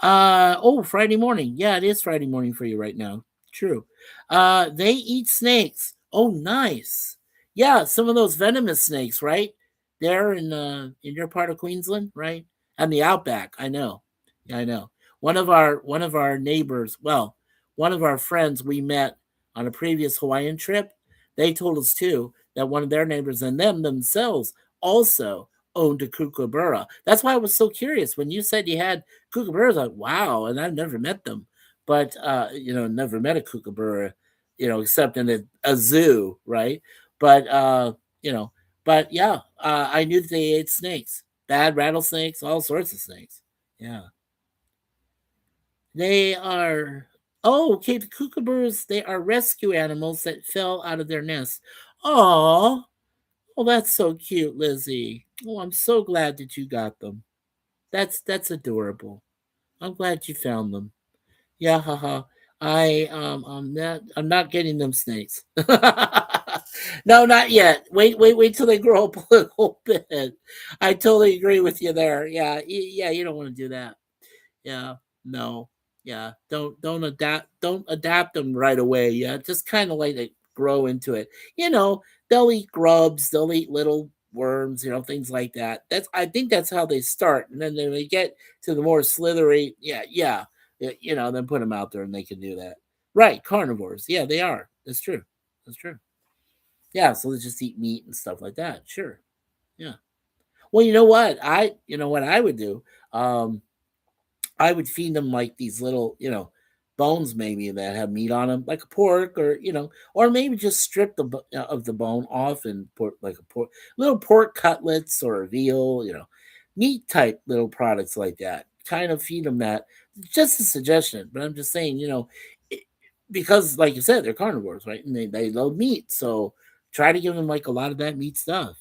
Oh, Friday morning. Yeah, it is Friday morning for you right now. True. They eat snakes. Oh, nice. Yeah, some of those venomous snakes, right? There in your part of Queensland, right? And the outback. I know. Yeah, I know. One of our neighbors, well, one of our friends we met on a previous Hawaiian trip, they told us too that one of their neighbors and them themselves also owned a kookaburra. That's why I was so curious when you said you had kookaburras. Like, wow, and I've never met them, but never met a kookaburra, except in a zoo, right? But you know, but yeah, I knew that they ate snakes, bad rattlesnakes, all sorts of snakes. Yeah, they are. Oh, okay. The kookaburras, they are rescue animals that fell out of their nest. Oh, well, that's so cute, Lizzie. Oh, I'm so glad that you got them. That's adorable. I'm glad you found them. Yeah, haha. I'm not getting them snakes. No, not yet. Wait till they grow up a little bit. I totally agree with you there. Yeah, yeah, you don't want to do that. Yeah, no, yeah, don't adapt them right away. Yeah, just kind of let it grow into it. They'll eat grubs, they'll eat little worms, things like that. I think that's how they start, and then they get to the more slithery. Yeah, yeah, then put them out there and they can do that. Right, carnivores. Yeah, they are. That's true. That's true. Yeah, so they just eat meat and stuff like that. Sure. Yeah. Well, you know what I would do. I would feed them like these little, bones maybe that have meat on them, like a pork, or maybe just strip of the bone off and put like a little pork cutlets or a veal, meat type little products like that. Kind of feed them that. Just a suggestion, but I'm just saying, it, because like you said, they're carnivores, right? And they love meat, so try to give them like a lot of that meat stuff.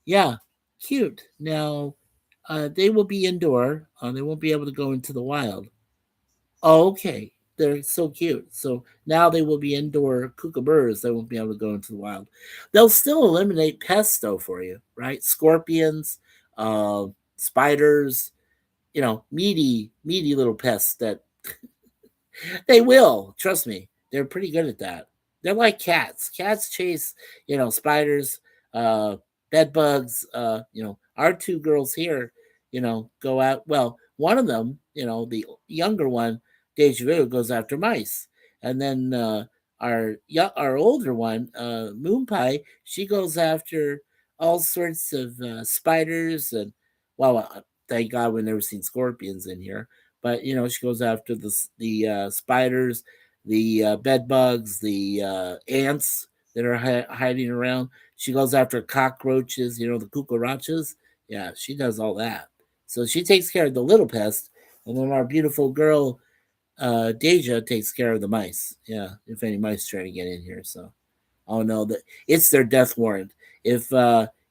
Yeah, cute. Now, they will be indoor. They won't be able to go into the wild. Oh, okay. They're so cute. So now they will be indoor kookaburras. They won't be able to go into the wild. They'll still eliminate pests, though, for you, right? Scorpions, spiders, meaty little pests that they will. Trust me. They're pretty good at that. They're like cats. Cats chase, spiders, uh, bed bugs. Our two girls here, go out. Well, one of them, the younger one, Deja Vu, goes after mice. And then our older one, Moon Pie, she goes after all sorts of spiders and, well, thank God we've never seen scorpions in here, but she goes after the spiders, the bed bugs, the ants that are hiding around. She goes after cockroaches, the cucarachas. Yeah, she does all that. So she takes care of the little pest, and then our beautiful girl Deja takes care of the mice. Yeah, if any mice try to get in here. So oh no, that it's their death warrant.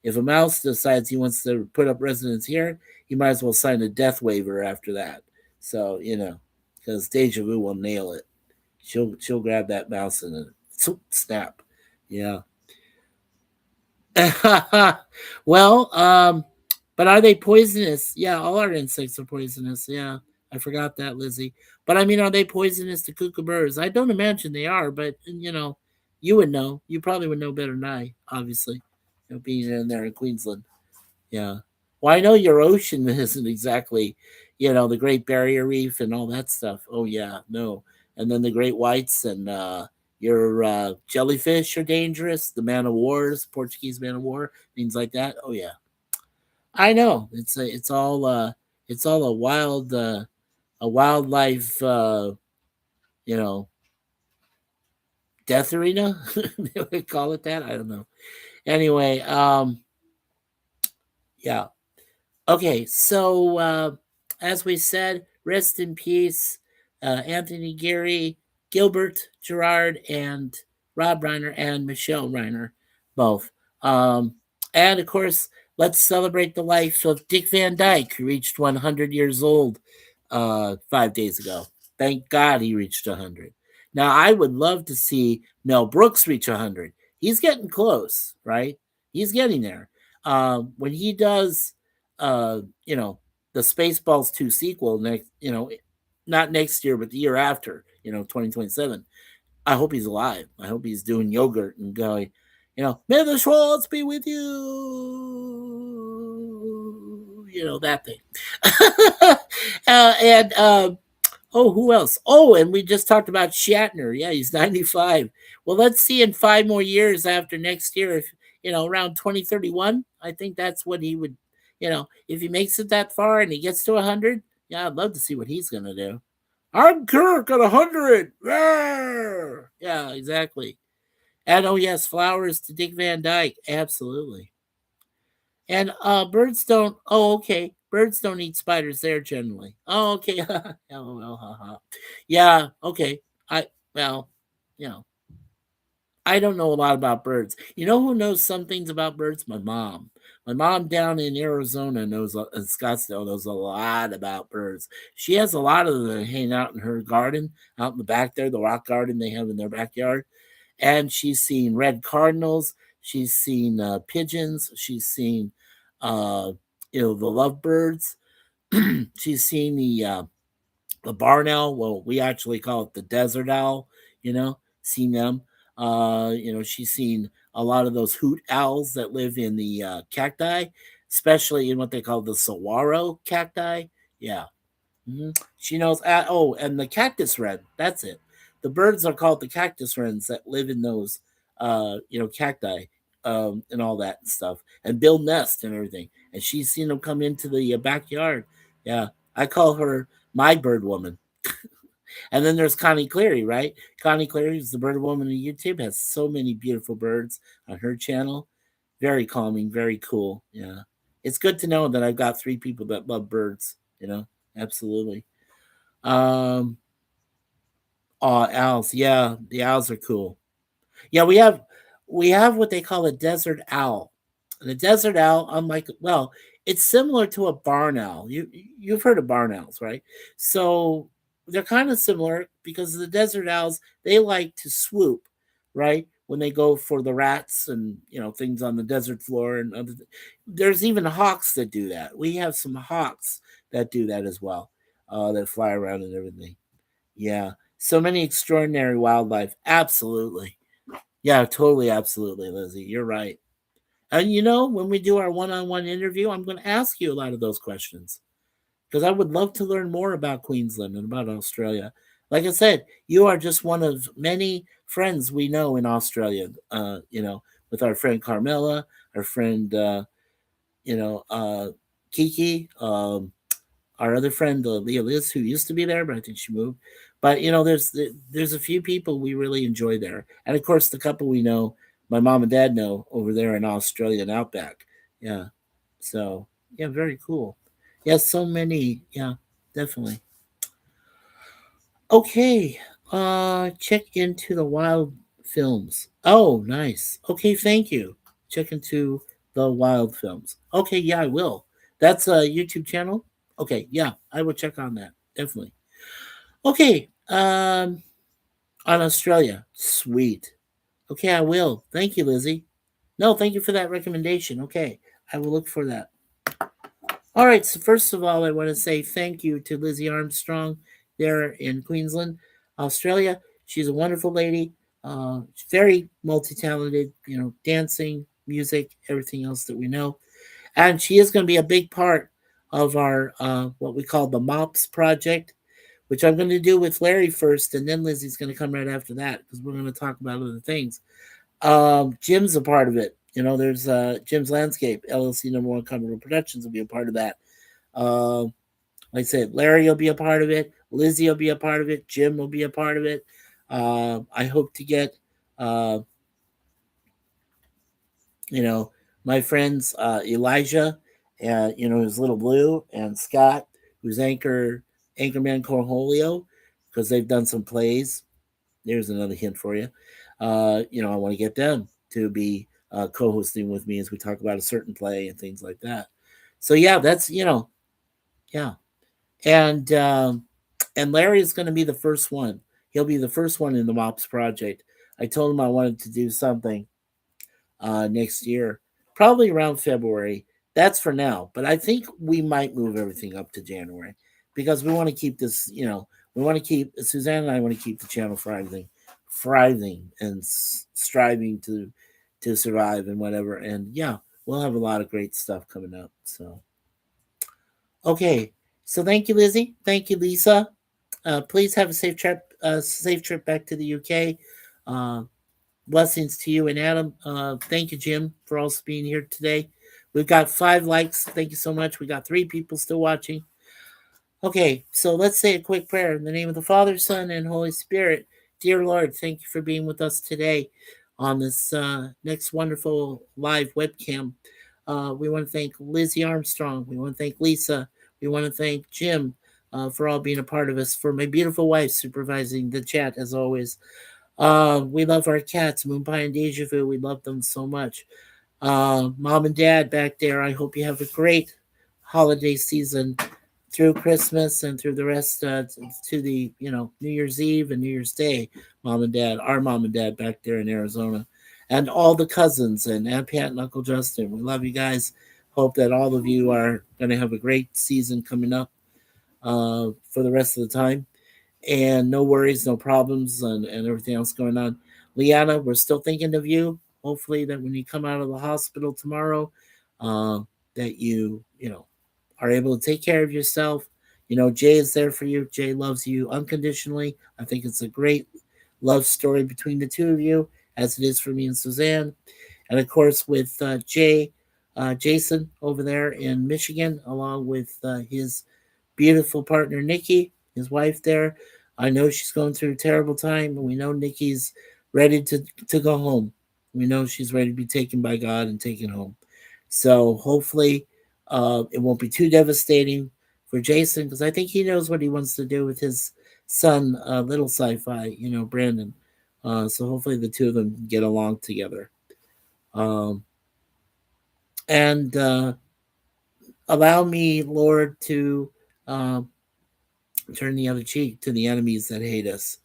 If a mouse decides he wants to put up residence here, he might as well sign a death waiver after that. So because Deja Vu will nail it. She'll grab that mouse and snap. Yeah. Well, but are they poisonous? Yeah, all our insects are poisonous. Yeah, I forgot that, Lizzie. But I mean, are they poisonous to kookaburras? I don't imagine they are, but you would know. You probably would know better than I, obviously. Being in there in Queensland. Yeah. Well, I know your ocean isn't exactly, the Great Barrier Reef and all that stuff. Oh yeah, no. And then the Great Whites and your jellyfish are dangerous. The man of wars, Portuguese man of war, things like that. Oh yeah, I know. It's all a wildlife you know death arena. They would call it that. I don't know. Anyway, yeah. Okay, so as we said, rest in peace, Anthony Geary, Gilbert Gerard, and Rob Reiner and Michelle Reiner, both. Um, and of course, let's celebrate the life of Dick Van Dyke, who reached 100 years old 5 days ago. Thank God he reached 100. Now, I would love to see Mel Brooks reach 100. He's getting close, right? He's getting there. When he does uh, you know, the Spaceballs 2 sequel next, not next year, but the year after, 2027. I hope he's alive. I hope he's doing yogurt and going, may the Schwartz be with you. That thing. And oh, who else? Oh, and we just talked about Shatner. Yeah, he's 95. Well, let's see in 5 more years after next year, if, around 2031, I think that's what he would, if he makes it that far and he gets to 100, yeah, I'd love to see what he's going to do. I'm Kirk at 100. Yeah, exactly. And oh, yes, flowers to Dick Van Dyke. Absolutely. And birds don't. Oh, okay. Birds don't eat spiders. There generally. Oh, okay. LOL. Yeah. Okay. Well, you know, I don't know a lot about birds. You know who knows some things about birds? My mom. My mom down in Arizona knows, in Scottsdale, knows a lot about birds. She has a lot of them hanging out in her garden, out in the back there, the rock garden they have in their backyard. And she's seen red cardinals. She's seen pigeons. She's seen, uh, the lovebirds. She's seen the barn owl. Well, we actually call it the desert owl. Seen them. She's seen a lot of those hoot owls that live in the cacti, especially in what they call the saguaro cacti. Yeah. She knows. Oh, and the cactus wren. That's it. The birds are called the cactus wrens that live in those, cacti, and all that stuff, and build nests and everything. And she's seen them come into the backyard. Yeah, I call her my bird woman. And then there's Connie Cleary, right? Connie Cleary is the bird woman on YouTube. Has so many beautiful birds on her channel. Very calming, very cool. Yeah, it's good to know that I've got 3 people that love birds. Absolutely. Um, oh, owls. Yeah, the owls are cool. Yeah, we have what they call a desert owl. And a desert owl, unlike it's similar to a barn owl. You've heard of barn owls, right? So they're kind of similar because the desert owls they like to swoop, right? When they go for the rats and things on the desert floor and there's even hawks that do that. We have some hawks that do that as well, that fly around and everything. Yeah, so many extraordinary wildlife. Absolutely. Yeah, totally, absolutely, Lizzie. You're right. And when we do our one-on-one interview, I'm going to ask you a lot of those questions because I would love to learn more about Queensland and about Australia. Like I said, you are just one of many friends we know in Australia. With our friend Carmela, our friend, Kiki, our other friend Leah Liz, who used to be there, but I think she moved. But there's a few people we really enjoy there, and of course the couple we know, my mom and dad know over there in Australia and Outback. Yeah, so yeah, very cool. Yeah, so many. Yeah, definitely. Okay, check into the wild films. Oh, nice. Okay, thank you. Check into the Wild films. Okay, yeah, I will. That's a YouTube channel. Okay, yeah, I will check on that definitely. Okay, on Australia, sweet. Okay, I will. Thank you, Lizzie. No, thank you for that recommendation. Okay, I will look for that. All right, so first of all, I want to say thank you to Lizzie Armstrong there in Queensland, Australia. She's a wonderful lady, very multi talented, dancing, music, everything else that we know. And she is going to be a big part of our what we call the MOPS project, which I'm going to do with Larry first, and then Lizzie's going to come right after that because we're going to talk about other things. Jim's a part of it. There's Jim's Landscape LLC #1 Cumberland Productions will be a part of that. Like I said, Larry will be a part of it. Lizzie will be a part of it. Jim will be a part of it. I hope to get, uh, you know, my friends Elijah, and who's Little Blue, and Scott, who's Anchorman Cornholio, because they've done some plays. There's another hint for you. I want to get them to be co-hosting with me as we talk about a certain play and things like that. So yeah, that's yeah, and Larry is going to be the first one. He'll be the first one in the MOPS project. I told him I wanted to do something next year, probably around February. That's for now, but I think we might move everything up to January because we want to keep this. We want to keep Suzanne and I want to keep the channel thriving and striving to survive and whatever. And yeah, we'll have a lot of great stuff coming up. So okay, so thank you, Lizzie. Thank you, Lisa. Please have a safe trip back to the UK. Uh, Blessings to you and Adam. Thank you, Jim, for also being here today. We've got 5 likes. Thank you so much. We got 3 people still watching. Okay, so let's say a quick prayer in the name of the Father, Son, and Holy Spirit. Dear Lord, thank you for being with us today on this next wonderful live webcam. We want to thank Lizzie Armstrong. We want to thank Lisa. We want to thank Jim for all being a part of us. For my beautiful wife supervising the chat as always. We love our cats, Moonpie and Deja Vu. We love them so much. Mom and Dad back there, I hope you have a great holiday season through Christmas and through the rest to the New Year's Eve and New Year's Day. Mom and Dad, our mom and dad back there in Arizona, and all the cousins and Aunt Pat and Uncle Justin. We love you guys. Hope that all of you are going to have a great season coming up for the rest of the time. And no worries, no problems, and everything else going on. Liana, we're still thinking of you. Hopefully, that when you come out of the hospital tomorrow, uh, that you are able to take care of yourself. Jay is there for you. Jay loves you unconditionally. I think it's a great love story between the two of you, as it is for me and Suzanne. And of course, with Jason over there in Michigan, along with his beautiful partner Nikki, his wife there. I know she's going through a terrible time, and we know Nikki's ready to go home. We know she's ready to be taken by God and taken home. So hopefully, it won't be too devastating for Jason because I think he knows what he wants to do with his son, little sci-fi, Brandon. So hopefully the two of them can get along together. And allow me, Lord, to turn the other cheek to the enemies that hate us.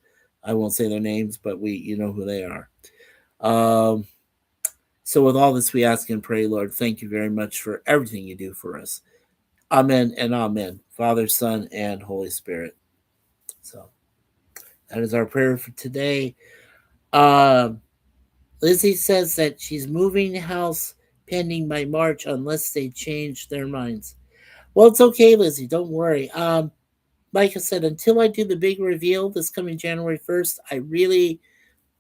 I won't say their names, but you know who they are. So with all this, we ask and pray, Lord, thank you very much for everything you do for us. Amen and amen. Father, Son, and Holy Spirit. So that is our prayer for today. Lizzie says that she's moving house pending by March unless they change their minds. Well, it's okay, Lizzie. Don't worry. Like I said, until I do the big reveal this coming January 1st,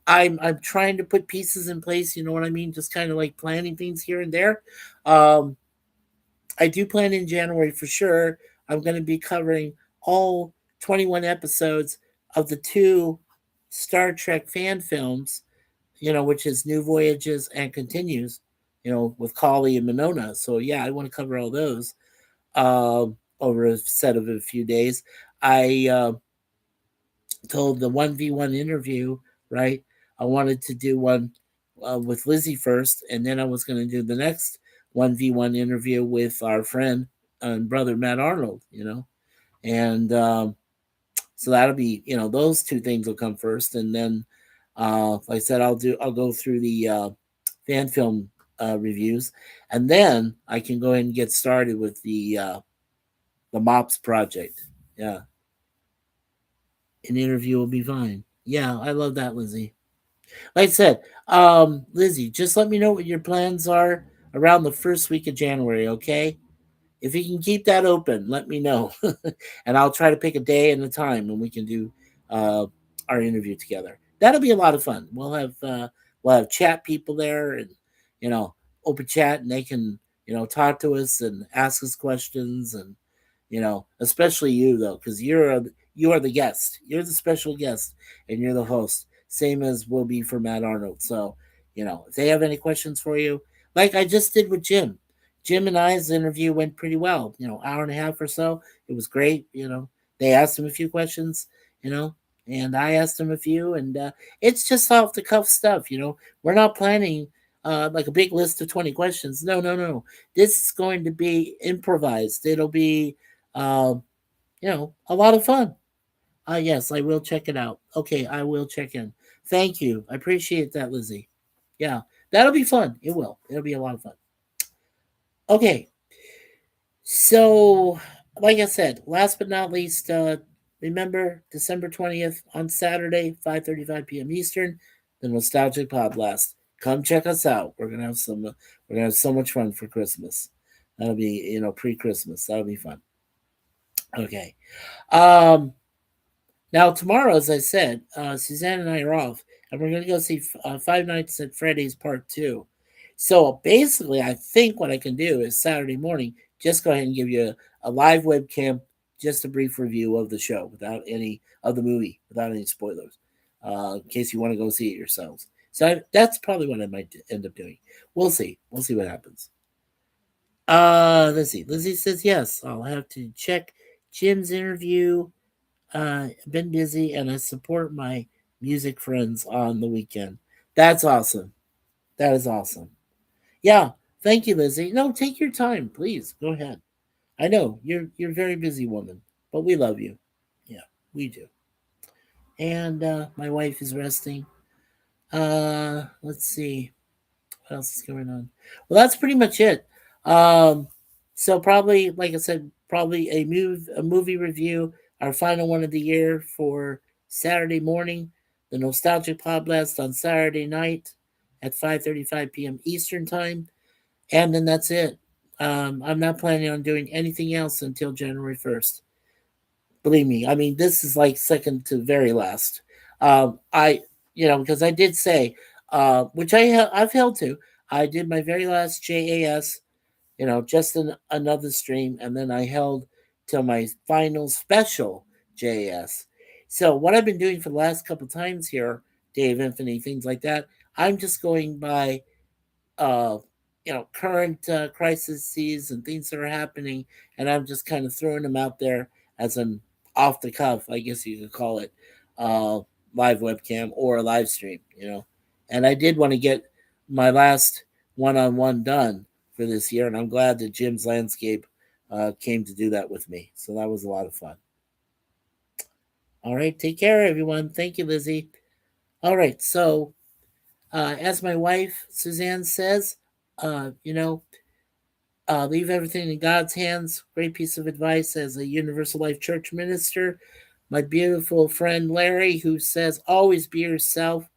I'm trying to put pieces in place, you know what I mean? Just kind of like planning things here and there. I do plan in January for sure. I'm going to be covering all 21 episodes of the 2 Star Trek fan films, which is New Voyages and Continues, with Kali and Monona. So yeah, I want to cover all those over a set of a few days. I told the 1v1 interview, right? I wanted to do one with Lizzie first, and then I was going to do the next 1v1 interview with our friend and brother Matt Arnold, and so that'll be, those two things will come first, and then, like I said, I'll go through the fan film reviews, and then I can go ahead and get started with the Mops project. Yeah, an interview will be fine. Yeah, I love that, Lizzie. Like I said, Lizzie, just let me know what your plans are around the first week of January, okay? If you can keep that open, let me know, and I'll try to pick a day and a time when we can do uh, our interview together. That'll be a lot of fun. We'll have chat people there, and you know, open chat, and they can talk to us and ask us questions, and especially you though, because you are the guest. You're the special guest, and you're the host. Same as will be for Matt Arnold. So, if they have any questions for you, like I just did with Jim. Jim and I's interview went pretty well. Hour and a half or so. It was great. They asked him a few questions. You know, and I asked him a few, and it's just off the cuff stuff. We're not planning like a big list of 20 questions. No, no, no. This is going to be improvised. It'll be um, a lot of fun. Yes, I will check it out. Okay, I will check in. Thank you. I appreciate that, Lizzie. Yeah, that'll be fun. It will. It'll be a lot of fun. Okay, so like I said, last but not least, remember December 20th on Saturday, 5:35 p.m. Eastern, the Nostalgic Pod Blast. Come check us out. We're gonna have so much fun for Christmas. That'll be pre-Christmas. That'll be fun. Okay. Um, Now tomorrow, as I said, Suzanne and I are off, and we're going to go see Five Nights at Freddy's Part Two. So basically, I think what I can do is Saturday morning, just go ahead and give you a live webcam, just a brief review of the show without any of the movie, without any spoilers, in case you want to go see it yourselves. So that's probably what I might end up doing. We'll see. We'll see what happens. Let's see. Lizzie says yes. I'll have to check Jim's interview. Been busy, and I support my music friends on the weekend. That's awesome. That is awesome. Yeah, thank you, Lizzie. No, take your time, please. Go ahead. I know you're a very busy woman, but we love you. Yeah, we do. And my wife is resting. Let's see what else is going on. Well, that's pretty much it. Um, so probably, like I said, probably a movie review, our final one of the year for Saturday morning, the Nostalgic Pod Blast on Saturday night at 5:35 p.m. Eastern time, and then that's it. I'm not planning on doing anything else until January 1st. Believe me, I mean this is like second to very last. I because I did say, which I've held to. I did my very last JAS, just another stream, and then I held till my final special JAS. So what I've been doing for the last couple times here, Dave Infinity, things like that, I'm just going by uh, current crises and things that are happening, and I'm just kind of throwing them out there as an off the cuff, I guess you could call it, uh, live webcam or a live stream, And I did want to get my last one-on-one done for this year, and I'm glad that Jim's Landscape came to do that with me. So that was a lot of fun. All right, take care, everyone. Thank you, Lizzie. All right, so as my wife Suzanne says, leave everything in God's hands. Great piece of advice as a Universal Life Church minister. My beautiful friend Larry, who says, always be yourself.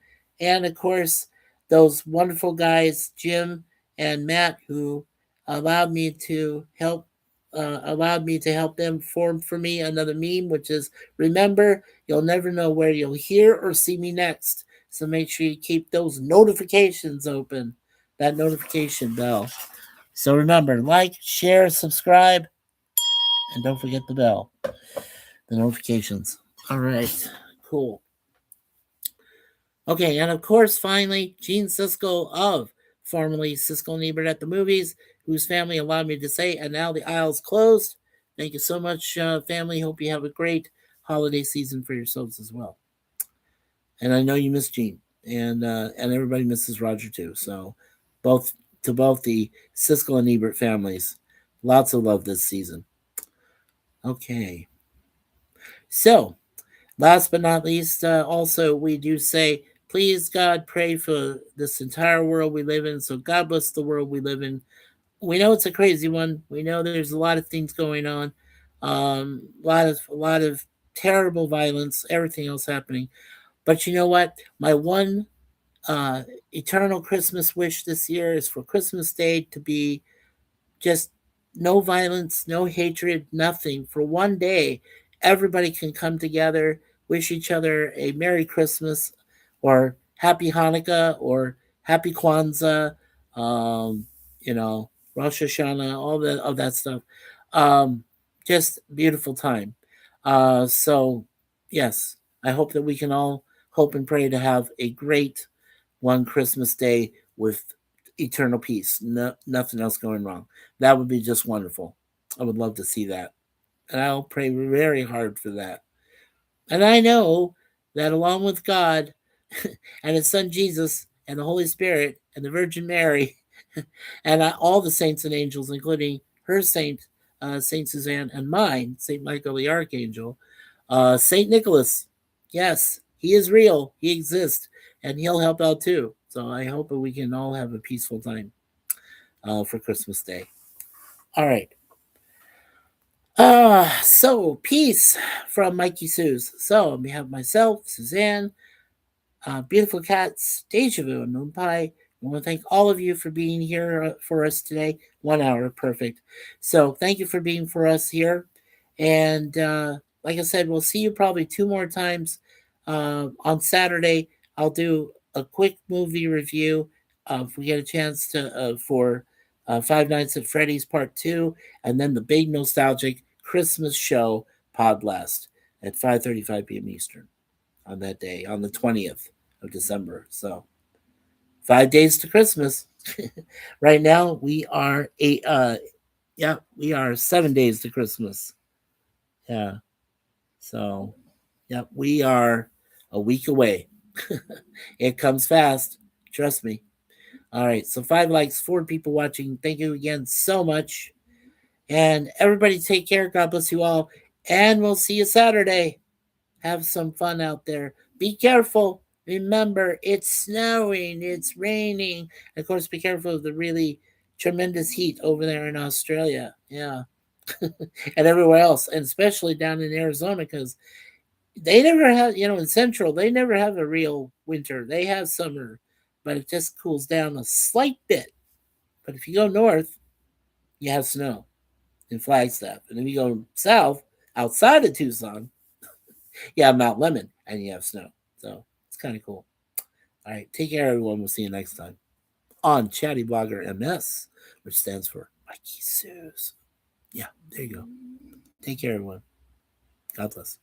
And of course, those wonderful guys, Jim and Matt, who allowed me to help. Allowed me to help them form for me another meme, which is remember, you'll never know where you'll hear or see me next. So make sure you keep those notifications open, that notification bell. So remember, like, share, subscribe, and don't forget the bell, the notifications. All right, cool. Okay, and of course, finally, Gene Siskel of formerly Siskel and Ebert at the Movies, whose family allowed me to say, and now the aisle's closed. Thank you so much, family. Hope you have a great holiday season for yourselves as well. And I know you miss Gene, and everybody misses Roger too. So both to both the Siskel and Ebert families. Lots of love this season. Okay. So, last but not least, also, we do say, please, God, pray for this entire world we live in. So, God bless the world we live in. We know it's a crazy one. We know there's a lot of things going on, a lot of terrible violence, everything else happening. But you know what? My one uh, eternal Christmas wish this year is for Christmas Day to be just no violence, no hatred, nothing. For one day, everybody can come together, wish each other a Merry Christmas or Happy Hanukkah or Happy Kwanzaa, um, you know, Rosh Hashanah, all that of that stuff. Um, just beautiful time. So yes, I hope that we can all hope and pray to have a great one Christmas Day with eternal peace. No, nothing else going wrong. That would be just wonderful. I would love to see that. And I'll pray very hard for that. And I know that along with God and his son Jesus and the Holy Spirit and the Virgin Mary and all the saints and angels, including her saint, Saint Suzanne, and mine, Saint Michael the Archangel, Saint Nicholas. Yes, he is real. He exists, and he'll help out too. So I hope that we can all have a peaceful time for Christmas Day. All right. So peace from Mikey Suze. So we have myself, Suzanne, beautiful cats, Deja Vu, and Moon Pie. I want to thank all of you for being here for us today. 1 hour, perfect. So thank you for being for us here. And like I said, we'll see you probably 2 more times. On Saturday, I'll do a quick movie review if we get a chance to for Five Nights at Freddy's Part 2, and then the big nostalgic Christmas show Pod Blast at 5:35 p.m. Eastern on that day, on the 20th of December. So 5 days to Christmas. Right now we are we are 7 days to Christmas. Yeah. So we are a week away. It comes fast. Trust me. All right. So 5 likes, 4 people watching. Thank you again so much. And everybody take care. God bless you all. And we'll see you Saturday. Have some fun out there. Be careful. Remember, it's snowing, it's raining. Of course, be careful of the really tremendous heat over there in Australia. Yeah. And everywhere else, and especially down in Arizona, because they never have, in Central, they never have a real winter. They have summer, but it just cools down a slight bit. But if you go north, you have snow in Flagstaff. And if you go south, outside of Tucson, you have Mount Lemon and you have snow. So it's kind of cool. All right. Take care, everyone. We'll see you next time on ChattyBloggerMS, which stands for Mikey Suze. Yeah, there you go. Take care, everyone. God bless.